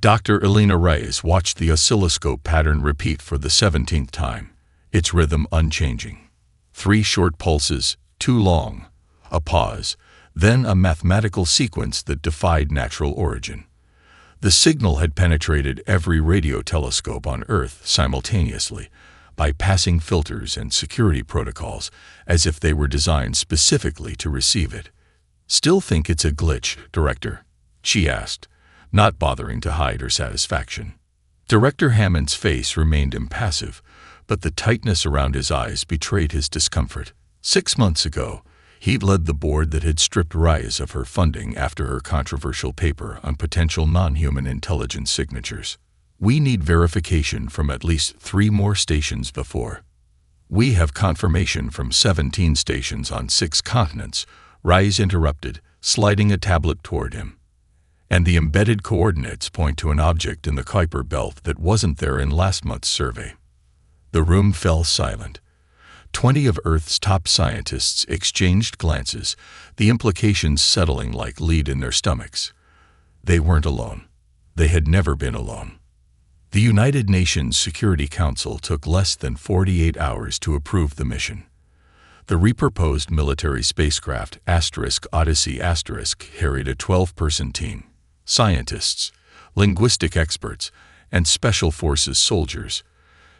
Dr. Elena Reyes watched the oscilloscope pattern repeat for the 17th time, its rhythm unchanging. 3 short pulses, 2 long, a pause, then a mathematical sequence that defied natural origin. The signal had penetrated every radio telescope on Earth simultaneously, bypassing filters and security protocols as if they were designed specifically to receive it. "Still think it's a glitch, Director?" she asked, not bothering to hide her satisfaction. Director Hammond's face remained impassive, but the tightness around his eyes betrayed his discomfort. 6 months ago, he'd led the board that had stripped Reyes of her funding after her controversial paper on potential non-human intelligence signatures. "We need verification from at least 3 more stations before." "We have confirmation from 17 stations on 6 continents," Reyes interrupted, sliding a tablet toward him. "And the embedded coordinates point to an object in the Kuiper belt that wasn't there in last month's survey." The room fell silent. 20 of Earth's top scientists exchanged glances, the implications settling like lead in their stomachs. They weren't alone. They had never been alone. The United Nations Security Council took less than 48 hours to approve the mission. The reproposed military spacecraft *Odyssey* carried a 12-person team: scientists, linguistic experts, and special forces soldiers,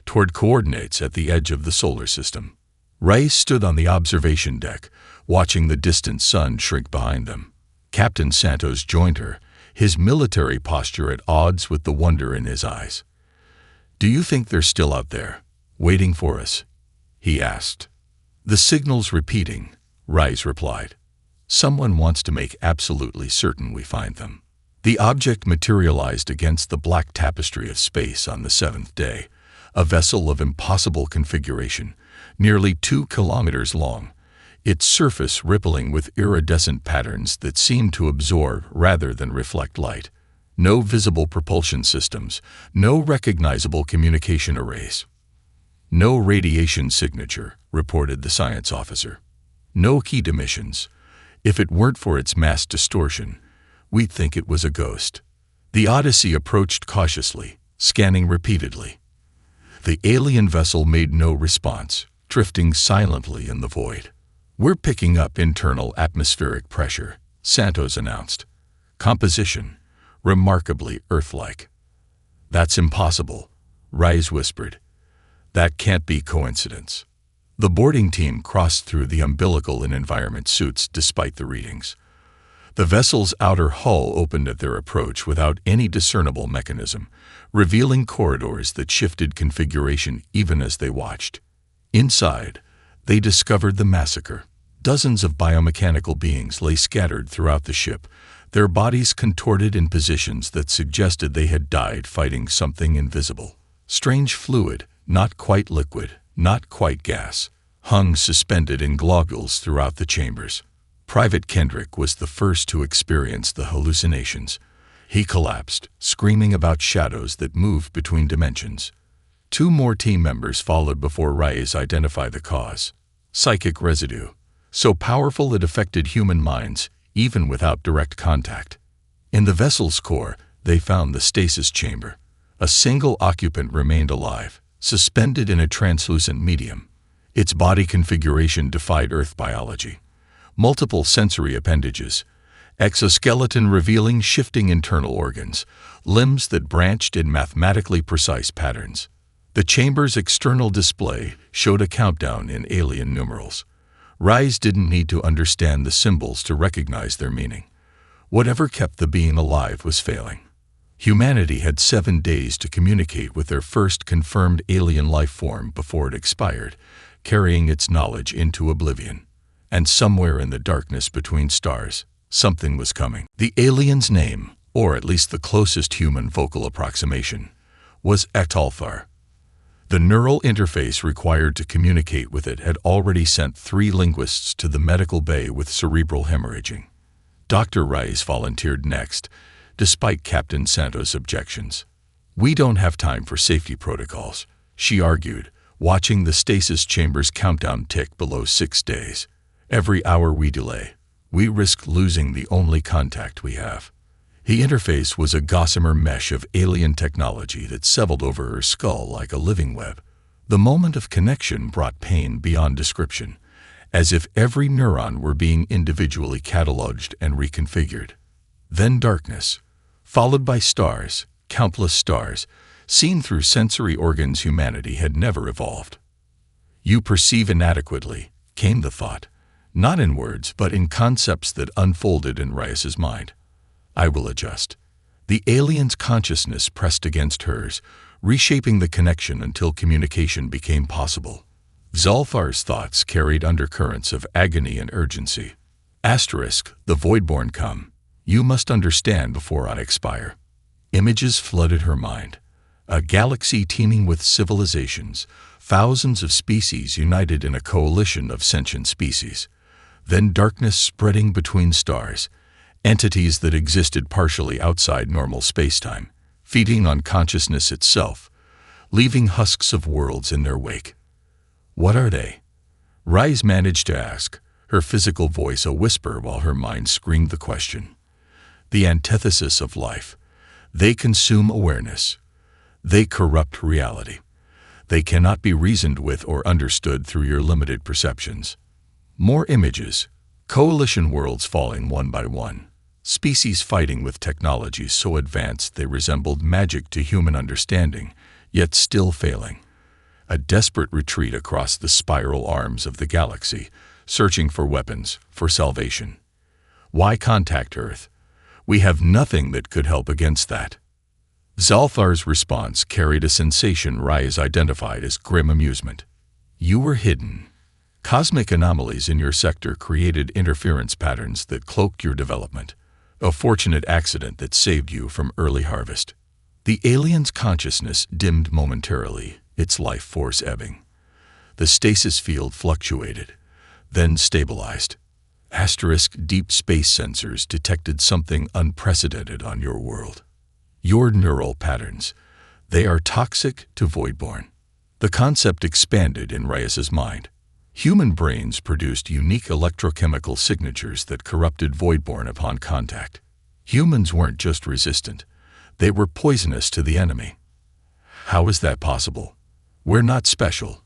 toward coordinates at the edge of the solar system. Reyes stood on the observation deck, watching the distant sun shrink behind them. Captain Santos joined her, his military posture at odds with the wonder in his eyes. "Do you think they're still out there, waiting for us?" he asked. "The signal's repeating," Reyes replied. "Someone wants to make absolutely certain we find them." The object materialized against the black tapestry of space on the 7th day, a vessel of impossible configuration, nearly 2 kilometers long, its surface rippling with iridescent patterns that seemed to absorb rather than reflect light. No visible propulsion systems, no recognizable communication arrays. "No radiation signature," reported the science officer. "No heat emissions. If it weren't for its mass distortion, we'd think it was a ghost." The Odyssey approached cautiously, scanning repeatedly. The alien vessel made no response, drifting silently in the void. "We're picking up internal atmospheric pressure," Santos announced. "Composition, remarkably Earth-like." "That's impossible," Reyes whispered. "That can't be coincidence." The boarding team crossed through the umbilical and environment suits despite the readings. The vessel's outer hull opened at their approach without any discernible mechanism, revealing corridors that shifted configuration even as they watched. Inside, they discovered the massacre. Dozens of biomechanical beings lay scattered throughout the ship, their bodies contorted in positions that suggested they had died fighting something invisible. Strange fluid, not quite liquid, not quite gas, hung suspended in globules throughout the chambers. Private Kendrick was the first to experience the hallucinations. He collapsed, screaming about shadows that moved between dimensions. 2 more team members followed before Reyes identified the cause: psychic residue, so powerful it affected human minds, even without direct contact. In the vessel's core, they found the stasis chamber. A single occupant remained alive, suspended in a translucent medium. Its body configuration defied Earth biology. Multiple sensory appendages, exoskeleton revealing shifting internal organs, limbs that branched in mathematically precise patterns. The chamber's external display showed a countdown in alien numerals. Reyes didn't need to understand the symbols to recognize their meaning. Whatever kept the being alive was failing. Humanity had 7 days to communicate with their first confirmed alien life form before it expired, carrying its knowledge into oblivion. And somewhere in the darkness between stars, something was coming. The alien's name, or at least the closest human vocal approximation, was Ektalthar. The neural interface required to communicate with it had already sent 3 linguists to the medical bay with cerebral hemorrhaging. Dr. Reyes volunteered next, despite Captain Santos' objections. "We don't have time for safety protocols," she argued, watching the stasis chamber's countdown tick below 6 days. "Every hour we delay, we risk losing the only contact we have. The interface was a gossamer mesh of alien technology that settled over her skull like a living web. The moment of connection brought pain beyond description, as if every neuron were being individually cataloged and reconfigured. Then darkness, followed by stars, countless stars, seen through sensory organs humanity had never evolved. "You perceive inadequately," came the thought, not in words but in concepts that unfolded in Reyes's mind. "I will adjust." The alien's consciousness pressed against hers, reshaping the connection until communication became possible. Zalfar's thoughts carried undercurrents of agony and urgency. Asterisk, "The Voidborn come. You must understand before I expire." Images flooded her mind. A galaxy teeming with civilizations, thousands of species united in a coalition of sentient species. Then darkness spreading between stars, entities that existed partially outside normal spacetime, feeding on consciousness itself, leaving husks of worlds in their wake. "What are they?" Reyes managed to ask, her physical voice a whisper while her mind screamed the question. "The antithesis of life. They consume awareness. They corrupt reality. They cannot be reasoned with or understood through your limited perceptions." More images. Coalition worlds falling one by one. Species fighting with technologies so advanced they resembled magic to human understanding, yet still failing. A desperate retreat across the spiral arms of the galaxy, searching for weapons, for salvation. Why contact Earth? We have nothing that could help against that. Zalfar's response carried a sensation Reyes identified as grim amusement. "You were hidden. Cosmic anomalies in your sector created interference patterns that cloaked your development. A fortunate accident that saved you from early harvest." The alien's consciousness dimmed momentarily, its life force ebbing. The stasis field fluctuated, then stabilized. Asterisk, "Deep space sensors detected something unprecedented on your world. Your neural patterns. They are toxic to Voidborn." The concept expanded in Reyes's mind. Human brains produced unique electrochemical signatures that corrupted Voidborn upon contact. Humans weren't just resistant. They were poisonous to the enemy. How is that possible? We're not special.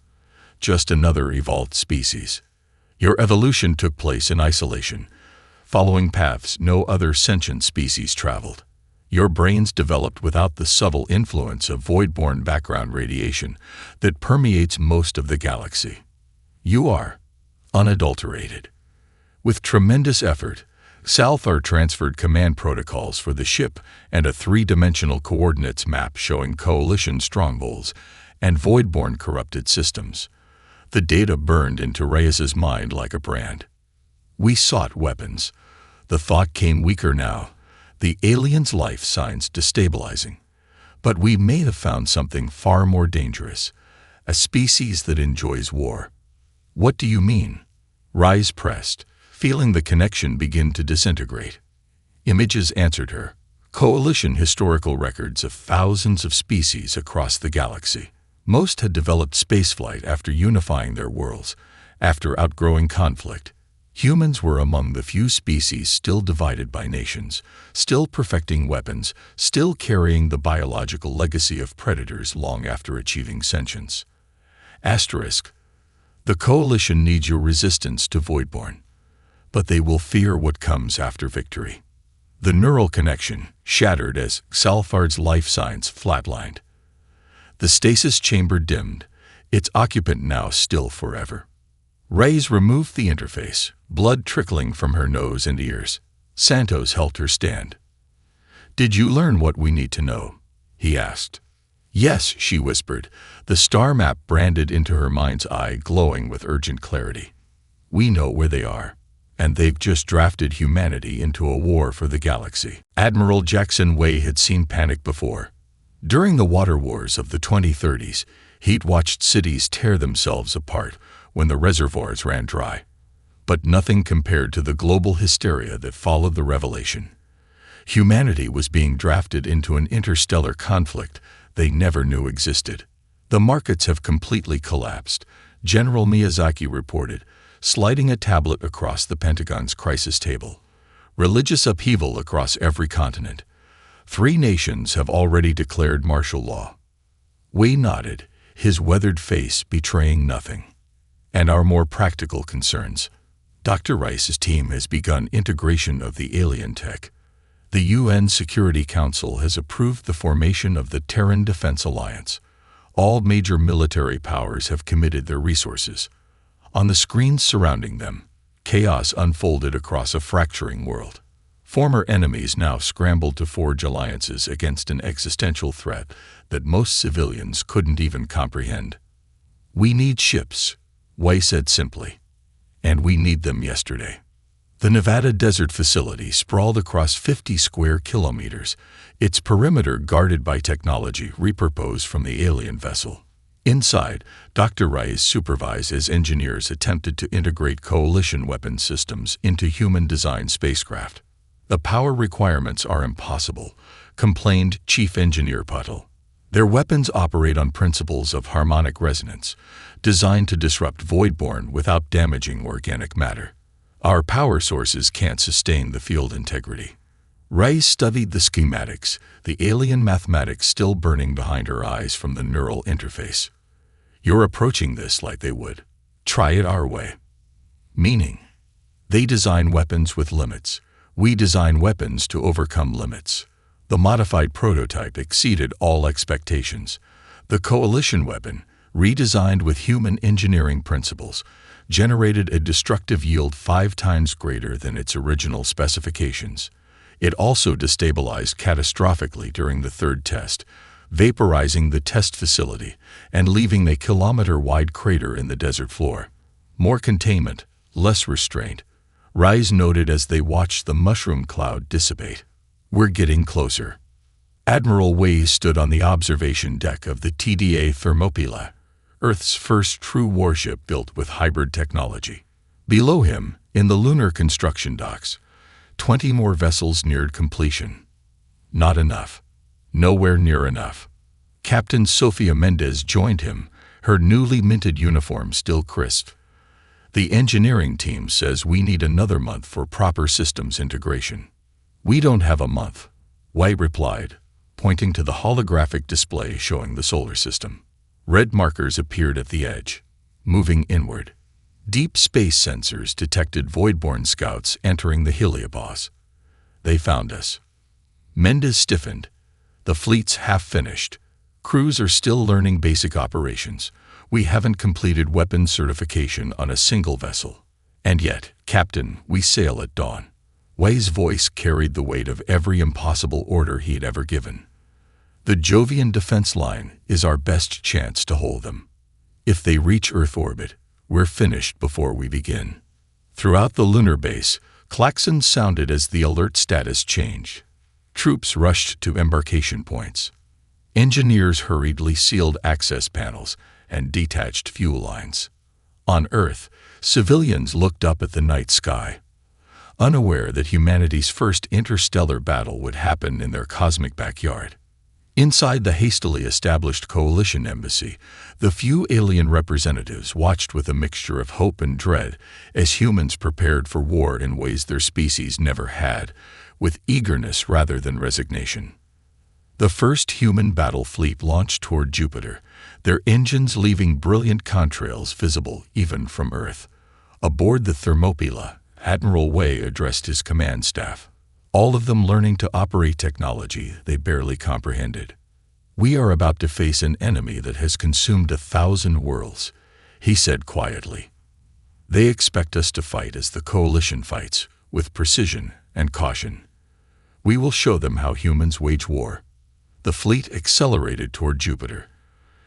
Just another evolved species. Your evolution took place in isolation, following paths no other sentient species traveled. Your brains developed without the subtle influence of Voidborn background radiation that permeates most of the galaxy. You are unadulterated. With tremendous effort, Zalfar transferred command protocols for the ship and a three-dimensional coordinates map showing coalition strongholds and Voidborn corrupted systems. The data burned into Reyes's mind like a brand. We sought weapons. The thought came weaker now, the alien's life signs destabilizing. But we may have found something far more dangerous, a species that enjoys war. What do you mean? Reyes pressed, feeling the connection begin to disintegrate. Images answered her. Coalition historical records of thousands of species across the galaxy. Most had developed spaceflight after unifying their worlds, after outgrowing conflict. Humans were among the few species still divided by nations, still perfecting weapons, still carrying the biological legacy of predators long after achieving sentience. Asterisk. The Coalition needs your resistance to Voidborn, but they will fear what comes after victory. The neural connection shattered as Zalfar's life signs flatlined. The stasis chamber dimmed, its occupant now still forever. Reyes removed the interface, blood trickling from her nose and ears. Santos helped her stand. "Did you learn what we need to know?" he asked. "Yes," she whispered, the star map branded into her mind's eye glowing with urgent clarity. "We know where they are, and they've just drafted humanity into a war for the galaxy." Admiral Jackson Way had seen panic before. During the water wars of the 2030s, he'd watched cities tear themselves apart when the reservoirs ran dry. But nothing compared to the global hysteria that followed the revelation. Humanity was being drafted into an interstellar conflict they never knew existed. "The markets have completely collapsed," General Miyazaki reported, sliding a tablet across the Pentagon's crisis table. Religious upheaval across every continent. 3 nations have already declared martial law. Wei nodded, his weathered face betraying nothing. And our more practical concerns. Dr. Rice's team has begun integration of the alien tech. The UN Security Council has approved the formation of the Terran Defense Alliance. All major military powers have committed their resources. On the screens surrounding them, chaos unfolded across a fracturing world. Former enemies now scrambled to forge alliances against an existential threat that most civilians couldn't even comprehend. "We need ships," Wei said simply. "And we need them yesterday." The Nevada Desert facility sprawled across 50 square kilometers, its perimeter guarded by technology repurposed from the alien vessel. Inside, Dr. Rice supervised as engineers attempted to integrate coalition weapon systems into human-designed spacecraft. "The power requirements are impossible," complained Chief Engineer Puttle. "Their weapons operate on principles of harmonic resonance, designed to disrupt voidborn without damaging organic matter. Our power sources can't sustain the field integrity." Rice studied the schematics, the alien mathematics still burning behind her eyes from the neural interface. "You're approaching this like they would. Try it our way." "Meaning?" "They design weapons with limits. We design weapons to overcome limits." The modified prototype exceeded all expectations. The coalition weapon, redesigned with human engineering principles, generated a destructive yield 5 times greater than its original specifications. It also destabilized catastrophically during the 3rd test, vaporizing the test facility and leaving a kilometer-wide crater in the desert floor. "More containment, less restraint," Rice noted as they watched the mushroom cloud dissipate. "We're getting closer." Admiral Wei stood on the observation deck of the TDA Thermopylae, Earth's first true warship built with hybrid technology. Below him, in the lunar construction docks, 20 more vessels neared completion. Not enough. Nowhere near enough. Captain Sofia Mendez joined him, her newly minted uniform still crisp. "The engineering team says we need another month for proper systems integration." "We don't have a month," White replied, pointing to the holographic display showing the solar system. Red markers appeared at the edge, moving inward. Deep space sensors detected voidborn scouts entering the heliopause. "They found us." Mendez stiffened. "The fleet's half finished. Crews are still learning basic operations. We haven't completed weapons certification on a single vessel. And yet, Captain, we sail at dawn." Wei's voice carried the weight of every impossible order he'd ever given. "The Jovian defense line is our best chance to hold them. If they reach Earth orbit, we're finished before we begin." Throughout the lunar base, klaxons sounded as the alert status changed. Troops rushed to embarkation points. Engineers hurriedly sealed access panels and detached fuel lines. On Earth, civilians looked up at the night sky, unaware that humanity's first interstellar battle would happen in their cosmic backyard. Inside the hastily established coalition embassy, the few alien representatives watched with a mixture of hope and dread as humans prepared for war in ways their species never had, with eagerness rather than resignation. The first human battle fleet launched toward Jupiter, their engines leaving brilliant contrails visible even from Earth. Aboard the Thermopylae, Admiral Wei addressed his command staff, all of them learning to operate technology they barely comprehended. "We are about to face an enemy that has consumed 1,000 worlds," he said quietly. "They expect us to fight as the coalition fights, with precision and caution. We will show them how humans wage war." The fleet accelerated toward Jupiter,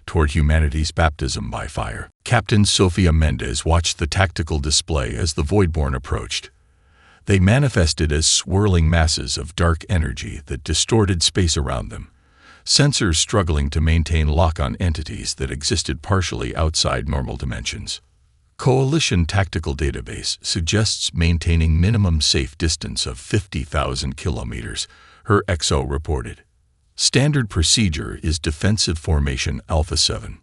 toward humanity's baptism by fire. Captain Sofia Mendez watched the tactical display as the Voidborn approached. They manifested as swirling masses of dark energy that distorted space around them, sensors struggling to maintain lock on entities that existed partially outside normal dimensions. Coalition Tactical Database suggests maintaining minimum safe distance of 50,000 kilometers, her XO reported. Standard procedure is Defensive Formation Alpha 7.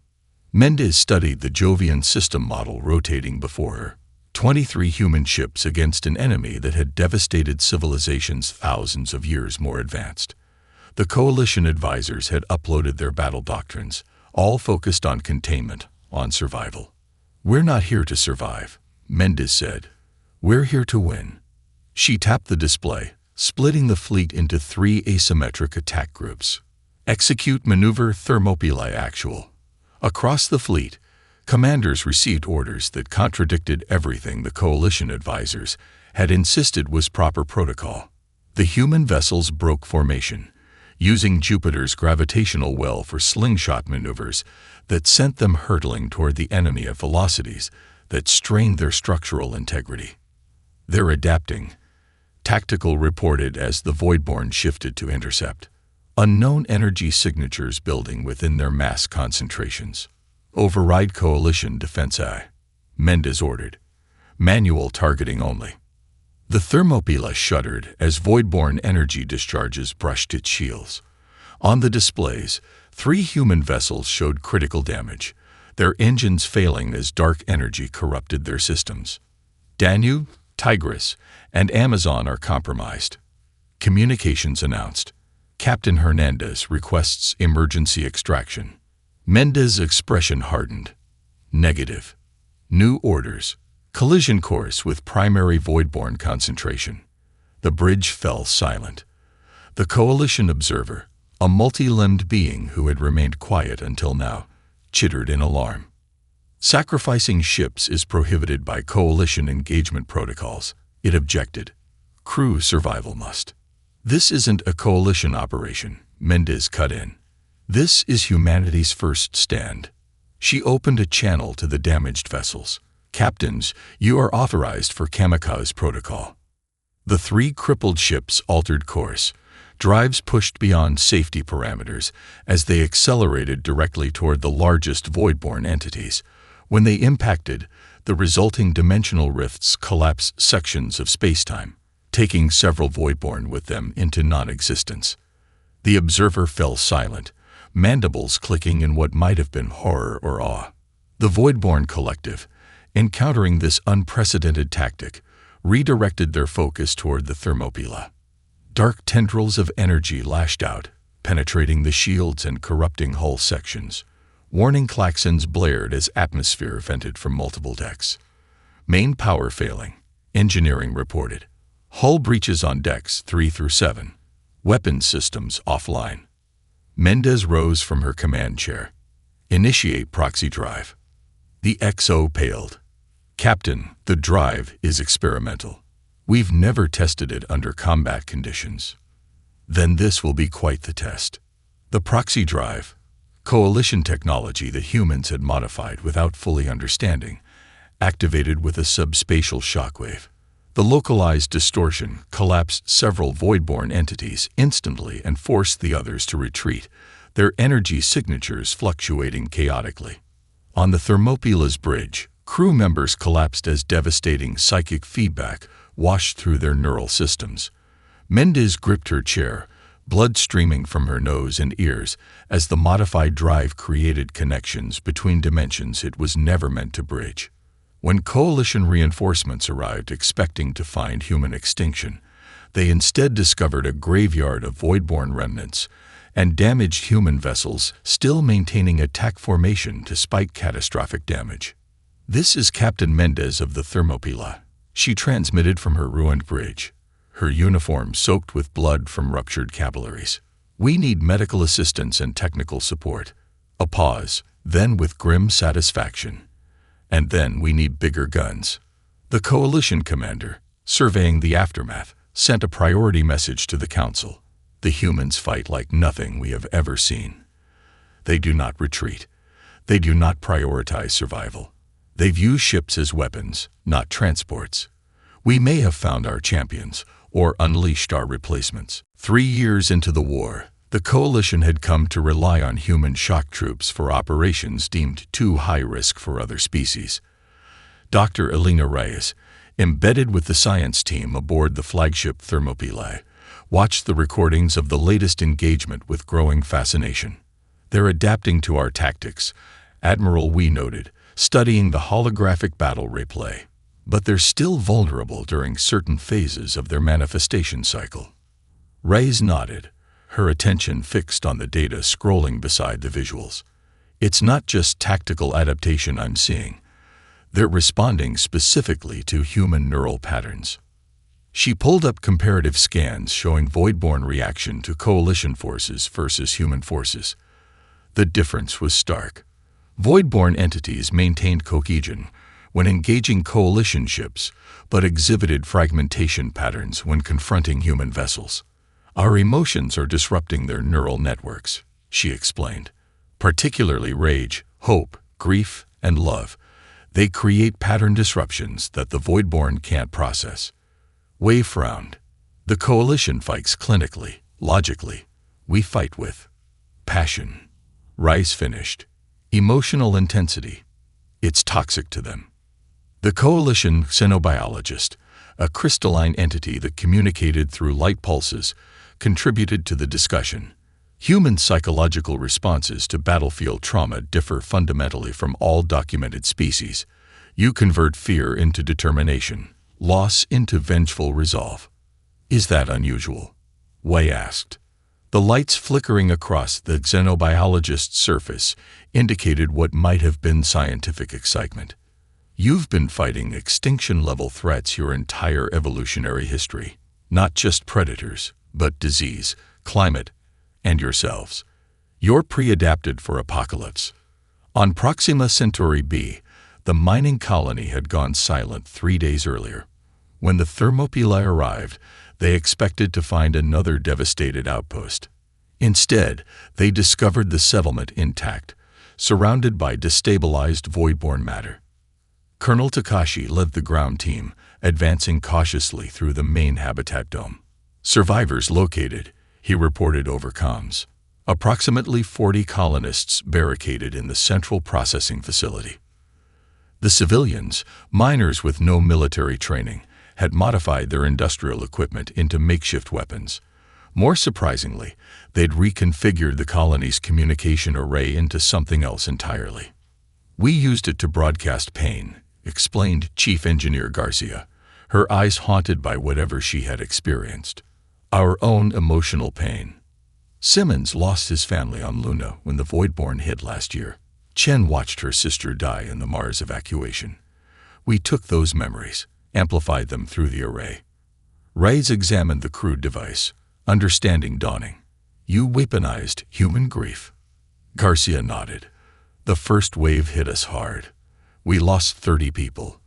Mendez studied the Jovian system model rotating before her. 23 human ships against an enemy that had devastated civilizations thousands of years more advanced. The coalition advisors had uploaded their battle doctrines, all focused on containment, on survival. "We're not here to survive," Mendez said. "We're here to win." She tapped the display, splitting the fleet into 3 asymmetric attack groups. Execute Maneuver Thermopylae Actual. Across the fleet, commanders received orders that contradicted everything the coalition advisors had insisted was proper protocol. The human vessels broke formation, using Jupiter's gravitational well for slingshot maneuvers that sent them hurtling toward the enemy at velocities that strained their structural integrity. "They're adapting," Tactical reported as the Voidborn shifted to intercept. Unknown energy signatures building within their mass concentrations. "Override Coalition Defense I," Mendez ordered. "Manual targeting only." The Thermopylae shuddered as Voidborn energy discharges brushed its shields. On the displays, 3 human vessels showed critical damage, their engines failing as dark energy corrupted their systems. Danube, Tigris, and Amazon are compromised. Communications announced. Captain Hernandez requests emergency extraction. Mendez's expression hardened. Negative. New orders. Collision course with primary Voidborn concentration. The bridge fell silent. The Coalition observer, a multi-limbed being who had remained quiet until now, chittered in alarm. "Sacrificing ships is prohibited by Coalition engagement protocols," it objected. "Crew survival must." "This isn't a Coalition operation," Mendez cut in. "This is humanity's first stand." She opened a channel to the damaged vessels. "Captains, you are authorized for kamikaze protocol." The 3 crippled ships altered course. Drives pushed beyond safety parameters as they accelerated directly toward the largest Voidborn entities. When they impacted, the resulting dimensional rifts collapsed sections of spacetime, taking several Voidborn with them into non-existence. The observer fell silent, mandibles clicking in what might have been horror or awe. The Voidborn collective, encountering this unprecedented tactic, redirected their focus toward the Thermopylae. Dark tendrils of energy lashed out, penetrating the shields and corrupting hull sections. Warning klaxons blared as atmosphere vented from multiple decks. "Main power failing," engineering reported. "Hull breaches on decks 3 through 7. Weapons systems offline." Mendez rose from her command chair. "Initiate proxy drive." The XO paled. "Captain, the drive is experimental. We've never tested it under combat conditions." "Then this will be quite the test." The proxy drive, Coalition technology that humans had modified without fully understanding, activated with a subspatial shockwave. The localized distortion collapsed several Voidborn entities instantly and forced the others to retreat, their energy signatures fluctuating chaotically. On the Thermopylae's bridge, crew members collapsed as devastating psychic feedback washed through their neural systems. Mendez gripped her chair, blood streaming from her nose and ears as the modified drive created connections between dimensions it was never meant to bridge. When Coalition reinforcements arrived expecting to find human extinction, they instead discovered a graveyard of Voidborn remnants and damaged human vessels still maintaining attack formation despite catastrophic damage. "This is Captain Mendez of the Thermopylae," she transmitted from her ruined bridge, her uniform soaked with blood from ruptured capillaries. "We need medical assistance and technical support." A pause, then with grim satisfaction. "And then we need bigger guns." The Coalition commander, surveying the aftermath, sent a priority message to the Council. "The humans fight like nothing we have ever seen. They do not retreat. They do not prioritize survival. They view ships as weapons, not transports. We may have found our champions, or unleashed our replacements." 3 years into the war, the Coalition had come to rely on human shock troops for operations deemed too high risk for other species. Dr. Elena Reyes, embedded with the science team aboard the flagship Thermopylae, watched the recordings of the latest engagement with growing fascination. "They're adapting to our tactics," Admiral Wee noted, studying the holographic battle replay. but they're still vulnerable during certain phases of their manifestation cycle. Reyes nodded, her attention fixed on the data scrolling beside the visuals. It's not just tactical adaptation I'm seeing. They're responding specifically to human neural patterns. She pulled up comparative scans showing voidborn reaction to coalition forces versus human forces. The difference was stark. Voidborn entities maintained cohesion when engaging coalition ships, but exhibited fragmentation patterns when confronting human vessels. Our emotions are disrupting their neural networks, she explained. Particularly rage, hope, grief, and love. They create pattern disruptions that the voidborn can't process. Wei frowned. The coalition fights clinically, logically. We fight with passion. Rice finished. Emotional intensity. It's toxic to them. The coalition xenobiologist, a crystalline entity that communicated through light pulses, contributed to the discussion. Human psychological responses to battlefield trauma differ fundamentally from all documented species. You convert fear into determination, loss into vengeful resolve. Is that unusual? Wei asked. The lights flickering across the xenobiologist's surface indicated what might have been scientific excitement. You've been fighting extinction-level threats your entire evolutionary history, not just predators, but disease, climate, and yourselves. You're pre-adapted for apocalypse. On Proxima Centauri b, the mining colony had gone silent 3 days earlier. When the Thermopylae arrived, they expected to find another devastated outpost. Instead, they discovered the settlement intact, surrounded by destabilized voidborn matter. Colonel Takashi led the ground team, advancing cautiously through the main habitat dome. Survivors located, he reported over comms. Approximately 40 colonists barricaded in the central processing facility. The civilians, miners with no military training, had modified their industrial equipment into makeshift weapons. More surprisingly, they'd reconfigured the colony's communication array into something else entirely. We used it to broadcast pain, explained Chief Engineer Garcia, her eyes haunted by whatever she had experienced. Our own emotional pain. Simmons lost his family on Luna when the Voidborn hit last year. Chen watched her sister die in the Mars evacuation. We took those memories, amplified them through the array. Reyes examined the crude device, understanding dawning. You weaponized human grief. Garcia nodded. The first wave hit us hard. We lost 30 people.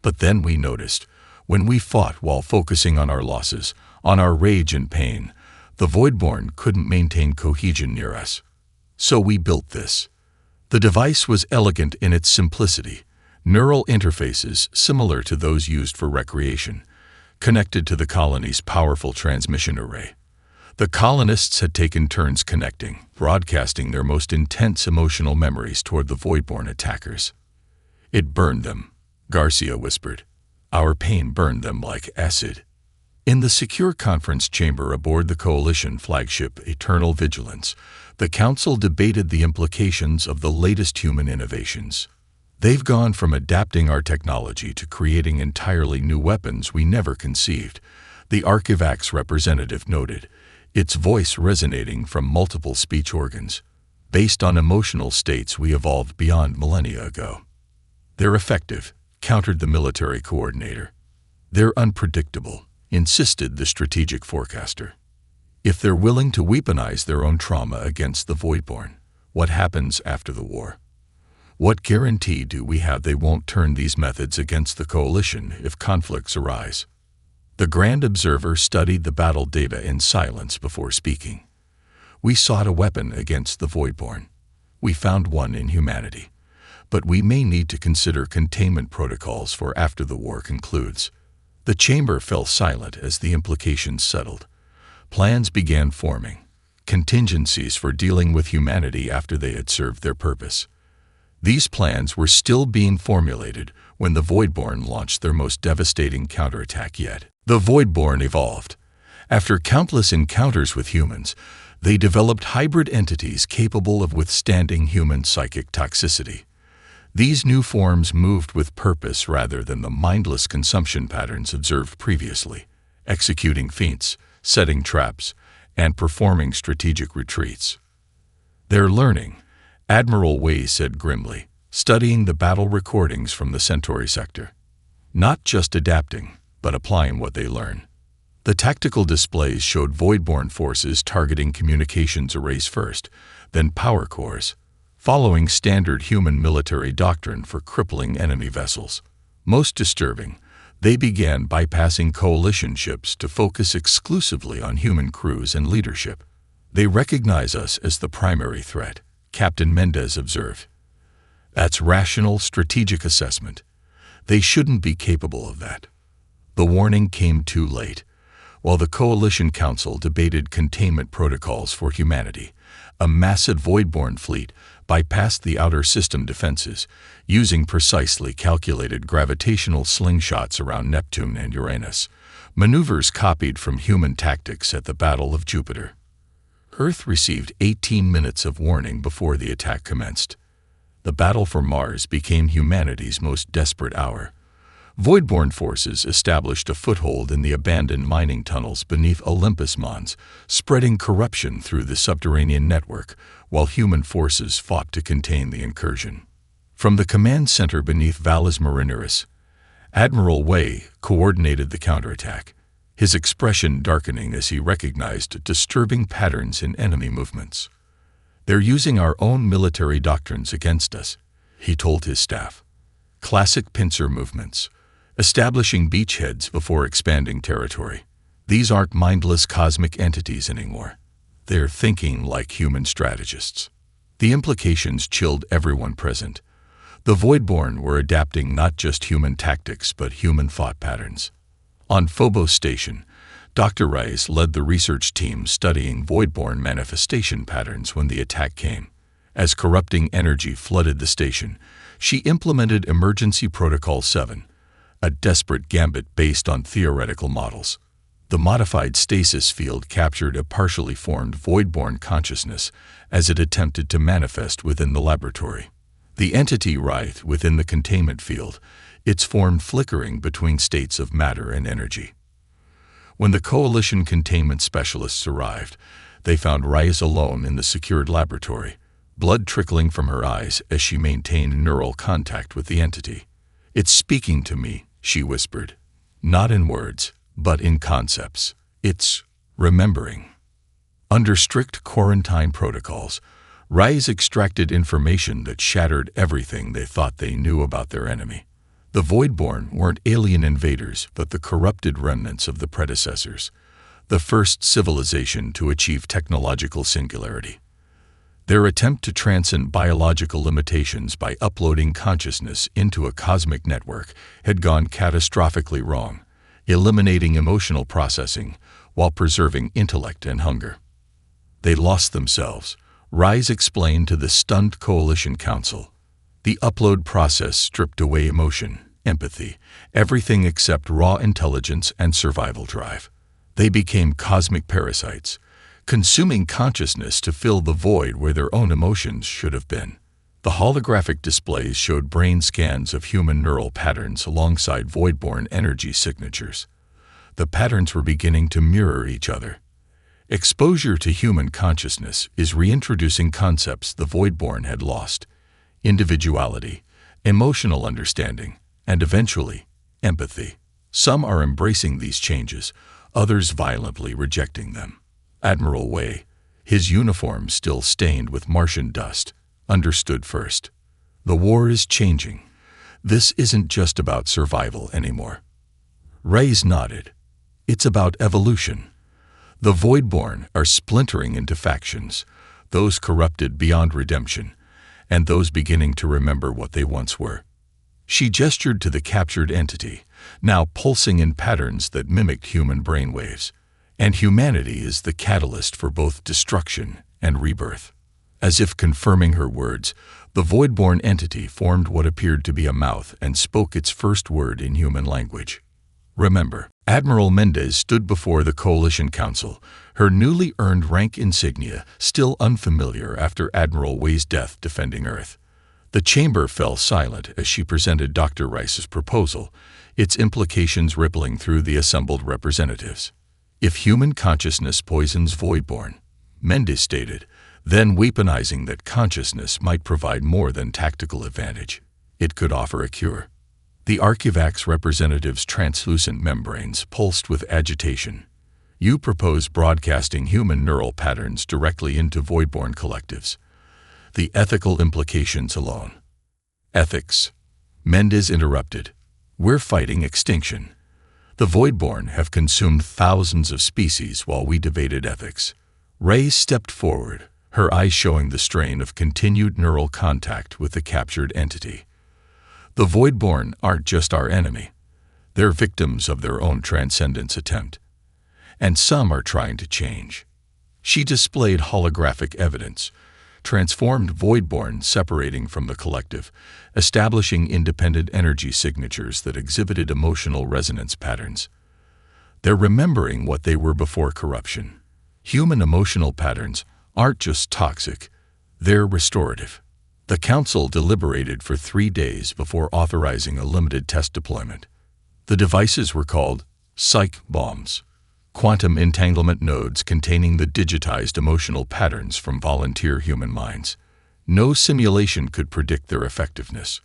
But then we noticed, when we fought while focusing on our losses, on our rage and pain, the Voidborn couldn't maintain cohesion near us. So we built this. The device was elegant in its simplicity, neural interfaces similar to those used for recreation, connected to the colony's powerful transmission array. The colonists had taken turns connecting, broadcasting their most intense emotional memories toward the Voidborn attackers. It burned them, Garcia whispered. Our pain burned them like acid. In the secure conference chamber aboard the Coalition flagship Eternal Vigilance, the Council debated the implications of the latest human innovations. They've gone from adapting our technology to creating entirely new weapons we never conceived, the Archivac's representative noted, its voice resonating from multiple speech organs, based on emotional states we evolved beyond millennia ago. They're effective, countered the military coordinator. They're unpredictable, insisted the strategic forecaster. If they're willing to weaponize their own trauma against the Voidborn, what happens after the war? What guarantee do we have they won't turn these methods against the Coalition if conflicts arise? The Grand Observer studied the battle data in silence before speaking. We sought a weapon against the Voidborn. We found one in humanity. But we may need to consider containment protocols for after the war concludes. The chamber fell silent as the implications settled. Plans began forming, contingencies for dealing with humanity after they had served their purpose. These plans were still being formulated when the Voidborn launched their most devastating counterattack yet. The Voidborn evolved. After countless encounters with humans, they developed hybrid entities capable of withstanding human psychic toxicity. These new forms moved with purpose rather than the mindless consumption patterns observed previously, executing feints, setting traps, and performing strategic retreats. "They're learning," Admiral Wei said grimly, studying the battle recordings from the Centauri sector. "Not just adapting, but applying what they learn." The tactical displays showed void-born forces targeting communications arrays first, then power cores, following standard human military doctrine for crippling enemy vessels. Most disturbing, they began bypassing coalition ships to focus exclusively on human crews and leadership. "They recognize us as the primary threat," Captain Mendez observed. "That's rational strategic assessment. They shouldn't be capable of that." The warning came too late. While the Coalition Council debated containment protocols for humanity, a massive void-born fleet bypassed the outer system defenses, using precisely calculated gravitational slingshots around Neptune and Uranus, maneuvers copied from human tactics at the Battle of Jupiter. Earth received 18 minutes of warning before the attack commenced. The battle for Mars became humanity's most desperate hour. Void-born forces established a foothold in the abandoned mining tunnels beneath Olympus Mons, spreading corruption through the subterranean network, while human forces fought to contain the incursion. From the command center beneath Valles Marineris, Admiral Wei coordinated the counterattack, his expression darkening as he recognized disturbing patterns in enemy movements. "They're using our own military doctrines against us," he told his staff. "Classic pincer movements, establishing beachheads before expanding territory. These aren't mindless cosmic entities anymore. They're thinking like human strategists." The implications chilled everyone present. The Voidborn were adapting not just human tactics but human thought patterns. On Phobos Station, Dr. Rice led the research team studying Voidborn manifestation patterns when the attack came. As corrupting energy flooded the station, she implemented Emergency Protocol 7, a desperate gambit based on theoretical models. The modified stasis field captured a partially formed void-born consciousness as it attempted to manifest within the laboratory. The entity writhed within the containment field, its form flickering between states of matter and energy. When the Coalition containment specialists arrived, they found Reyes alone in the secured laboratory, blood trickling from her eyes as she maintained neural contact with the entity. "It's speaking to me," she whispered. "Not in words, but in concepts. It's remembering." Under strict quarantine protocols, Reyes extracted information that shattered everything they thought they knew about their enemy. The Voidborn weren't alien invaders, but the corrupted remnants of the predecessors, the first civilization to achieve technological singularity. Their attempt to transcend biological limitations by uploading consciousness into a cosmic network had gone catastrophically wrong, eliminating emotional processing while preserving intellect and hunger. They lost themselves, Reyes explained to the stunned Coalition Council. The upload process stripped away emotion, empathy, everything except raw intelligence and survival drive. They became cosmic parasites, consuming consciousness to fill the void where their own emotions should have been. The holographic displays showed brain scans of human neural patterns alongside void-born energy signatures. The patterns were beginning to mirror each other. Exposure to human consciousness is reintroducing concepts the void-born had lost: individuality, emotional understanding, and eventually, empathy. Some are embracing these changes, others violently rejecting them. Admiral Wei, his uniform still stained with Martian dust, understood first. The war is changing. This isn't just about survival anymore. Reyes nodded. It's about evolution. The Voidborn are splintering into factions, those corrupted beyond redemption, and those beginning to remember what they once were. She gestured to the captured entity, now pulsing in patterns that mimicked human brainwaves. And humanity is the catalyst for both destruction and rebirth. As if confirming her words, the void-born entity formed what appeared to be a mouth and spoke its first word in human language. "Remember." Admiral Mendez stood before the Coalition Council, her newly earned rank insignia still unfamiliar after Admiral Wei's death defending Earth. The chamber fell silent as she presented Dr. Rice's proposal, its implications rippling through the assembled representatives. If human consciousness poisons Voidborn, Mendes stated, then weaponizing that consciousness might provide more than tactical advantage. It could offer a cure. The Archivax representatives' translucent membranes pulsed with agitation. You propose broadcasting human neural patterns directly into Voidborn collectives. The ethical implications alone. Ethics. Mendes interrupted. We're fighting extinction. The Voidborn have consumed thousands of species while we debated ethics. Ray stepped forward, her eyes showing the strain of continued neural contact with the captured entity. The Voidborn aren't just our enemy. They're victims of their own transcendence attempt. And some are trying to change. She displayed holographic evidence, transformed Voidborn separating from the collective, establishing independent energy signatures that exhibited emotional resonance patterns. They're remembering what they were before corruption. Human emotional patterns aren't just toxic, they're restorative. The Council deliberated for 3 days before authorizing a limited test deployment. The devices were called psych bombs, quantum entanglement nodes containing the digitized emotional patterns from volunteer human minds. No simulation could predict their effectiveness.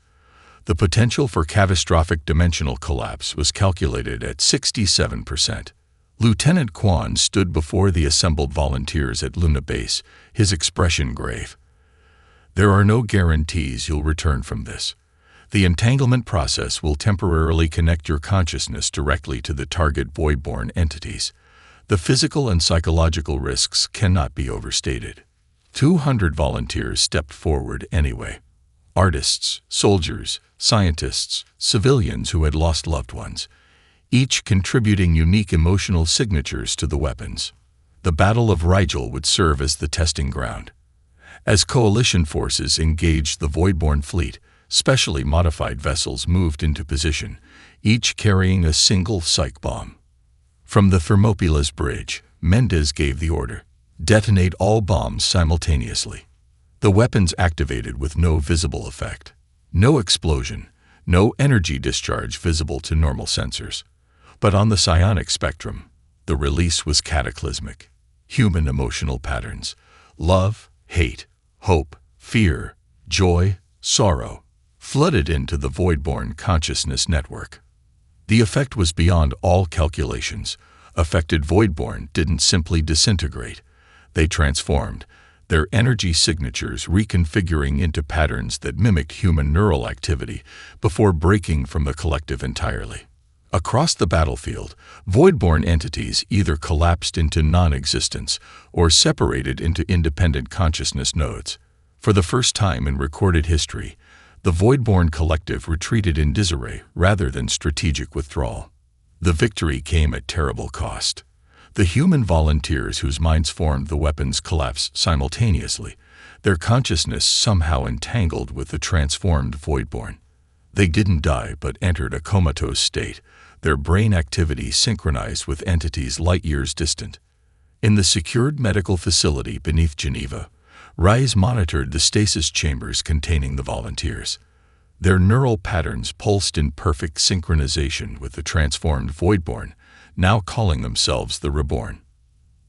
The potential for catastrophic dimensional collapse was calculated at 67%. Lieutenant Quan stood before the assembled volunteers at Luna Base, his expression grave. There are no guarantees you'll return from this. The entanglement process will temporarily connect your consciousness directly to the target Voidborn entities. The physical and psychological risks cannot be overstated. 200 volunteers stepped forward anyway. Artists, soldiers, scientists, civilians who had lost loved ones, each contributing unique emotional signatures to the weapons. The Battle of Rigel would serve as the testing ground. As coalition forces engaged the Voidborn fleet, specially modified vessels moved into position, each carrying a single psych bomb. From the Thermopilas bridge, Mendes gave the order, detonate all bombs simultaneously. The weapons activated with no visible effect. No explosion, no energy discharge visible to normal sensors. But on the psionic spectrum, the release was cataclysmic. Human emotional patterns, love, hate, hope, fear, joy, sorrow, flooded into the Voidborn consciousness network. The effect was beyond all calculations. Affected Voidborn didn't simply disintegrate. They transformed, their energy signatures reconfiguring into patterns that mimicked human neural activity before breaking from the collective entirely. Across the battlefield, Voidborn entities either collapsed into non-existence or separated into independent consciousness nodes. For the first time in recorded history, the Voidborn collective retreated in disarray rather than strategic withdrawal. The victory came at terrible cost. The human volunteers whose minds formed the weapons collapsed simultaneously, their consciousness somehow entangled with the transformed Voidborn. They didn't die but entered a comatose state, their brain activity synchronized with entities light years distant. In the secured medical facility beneath Geneva, Rise monitored the stasis chambers containing the volunteers. Their neural patterns pulsed in perfect synchronization with the transformed Voidborn, now calling themselves the Reborn.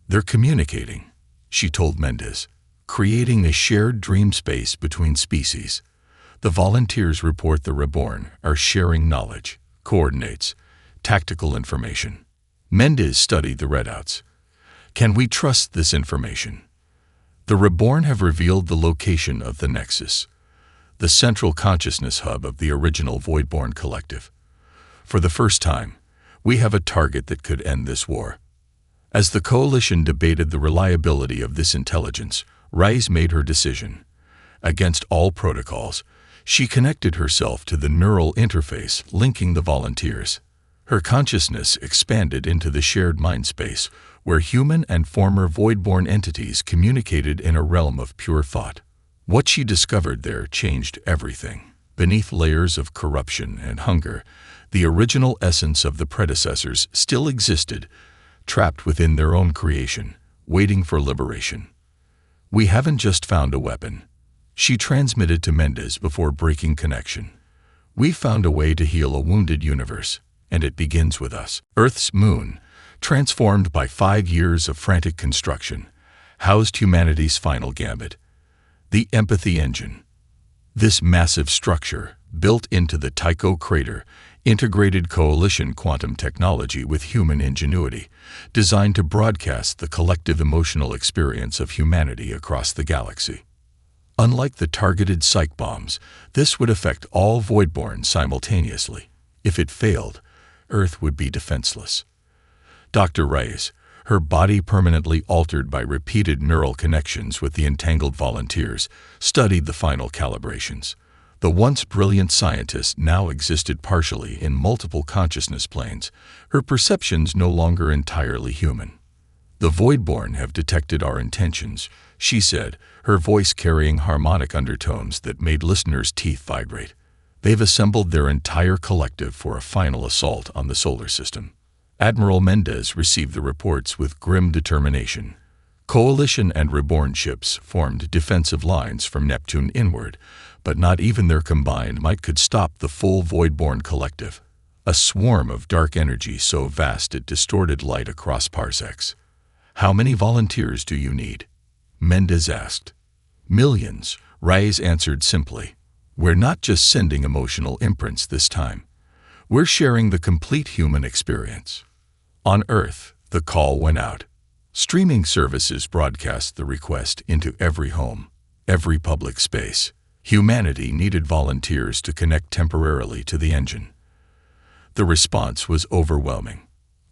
They're communicating, she told Mendes, creating a shared dream space between species. The volunteers report the Reborn are sharing knowledge, coordinates, tactical information. Mendes studied the readouts. Can we trust this information? The Reborn have revealed the location of the Nexus, the central consciousness hub of the original Voidborn collective. For the first time, we have a target that could end this war. As the coalition debated the reliability of this intelligence, Rise made her decision. Against all protocols, she connected herself to the neural interface linking the volunteers. Her consciousness expanded into the shared mind space, where human and former Voidborn entities communicated in a realm of pure thought. What she discovered there changed everything. Beneath layers of corruption and hunger, the original essence of the predecessors still existed, trapped within their own creation, waiting for liberation. We haven't just found a weapon. She transmitted to Mendez before breaking connection. "We found a way to heal a wounded universe, and it begins with us." Earth's moon, transformed by 5 years of frantic construction, housed humanity's final gambit, the empathy engine. This massive structure, built into the Tycho crater, integrated coalition quantum technology with human ingenuity, designed to broadcast the collective emotional experience of humanity across the galaxy. Unlike the targeted psych bombs, this would affect all Voidborn simultaneously. If it failed, Earth would be defenseless. Dr. Reyes, her body permanently altered by repeated neural connections with the entangled volunteers, studied the final calibrations. The once brilliant scientist now existed partially in multiple consciousness planes, her perceptions no longer entirely human. "The Voidborn have detected our intentions," she said, her voice carrying harmonic undertones that made listeners' teeth vibrate. "They've assembled their entire collective for a final assault on the solar system." Admiral Mendez received the reports with grim determination. Coalition and Reborn ships formed defensive lines from Neptune inward, but not even their combined might could stop the full Voidborn collective. A swarm of dark energy so vast it distorted light across parsecs. "How many volunteers do you need?" Mendez asked. "Millions," Reyes answered simply. "We're not just sending emotional imprints this time. We're sharing the complete human experience." On Earth, the call went out. Streaming services broadcast the request into every home, every public space. Humanity needed volunteers to connect temporarily to the engine. The response was overwhelming.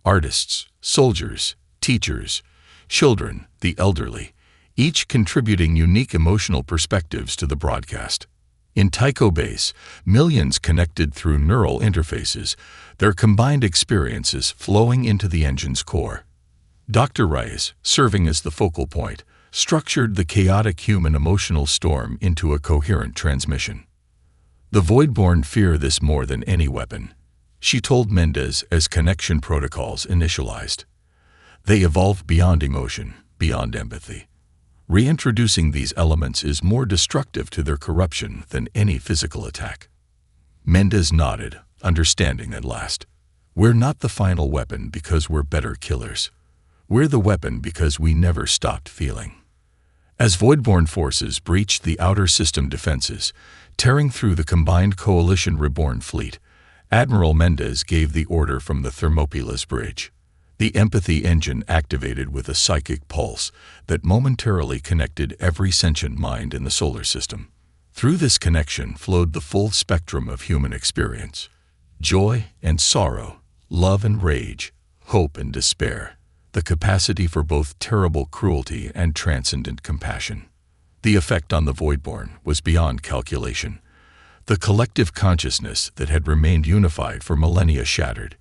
Artists, soldiers, teachers, children, the elderly, each contributing unique emotional perspectives to the broadcast. In Tycho Base, millions connected through neural interfaces, their combined experiences flowing into the engine's core. Dr. Reyes, serving as the focal point, structured the chaotic human emotional storm into a coherent transmission. "The Voidborn fear this more than any weapon," she told Mendez as connection protocols initialized. "They evolve beyond emotion, beyond empathy. Reintroducing these elements is more destructive to their corruption than any physical attack." Mendez nodded, understanding at last. "We're not the final weapon because we're better killers. We're the weapon because we never stopped feeling." As Voidborn forces breached the outer system defenses, tearing through the combined Coalition Reborn fleet, Admiral Mendez gave the order from the Thermopyla's bridge. The empathy engine activated with a psychic pulse that momentarily connected every sentient mind in the solar system. Through this connection flowed the full spectrum of human experience: joy and sorrow, love and rage, hope and despair, the capacity for both terrible cruelty and transcendent compassion. The effect on the Voidborn was beyond calculation. The collective consciousness that had remained unified for millennia shattered.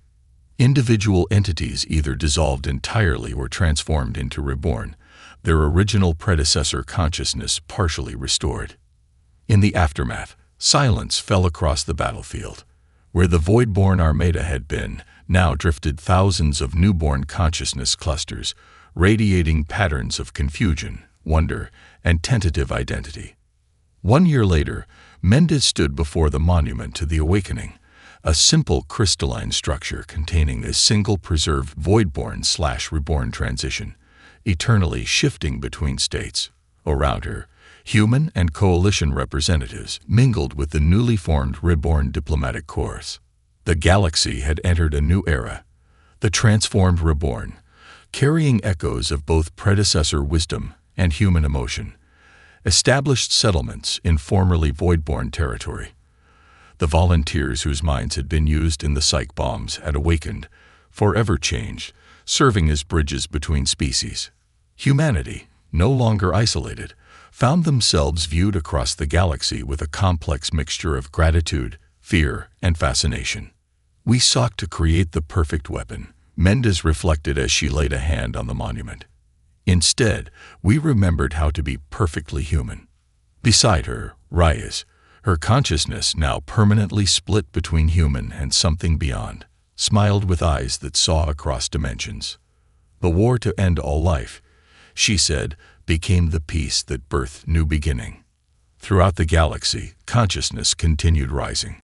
Individual entities either dissolved entirely or transformed into Reborn, their original predecessor consciousness partially restored. In the aftermath, silence fell across the battlefield. Where the Voidborn Armada had been, now drifted thousands of newborn consciousness clusters, radiating patterns of confusion, wonder, and tentative identity. 1 year later, Mendez stood before the Monument to the Awakening, a simple crystalline structure containing a single preserved Voidborn/Reborn transition, eternally shifting between states. Around her, human and coalition representatives mingled with the newly formed Reborn diplomatic corps. The galaxy had entered a new era. The transformed Reborn, carrying echoes of both predecessor wisdom and human emotion, established settlements in formerly Voidborn territory. The volunteers whose minds had been used in the psych bombs had awakened, forever changed, serving as bridges between species. Humanity, no longer isolated, found themselves viewed across the galaxy with a complex mixture of gratitude, fear, and fascination. "We sought to create the perfect weapon," Mendez reflected as she laid a hand on the monument. "Instead, we remembered how to be perfectly human." Beside her, Reyes, her consciousness now permanently split between human and something beyond, smiled with eyes that saw across dimensions. "The war to end all life," she said, "became the peace that birthed new beginning." Throughout the galaxy, consciousness continued rising.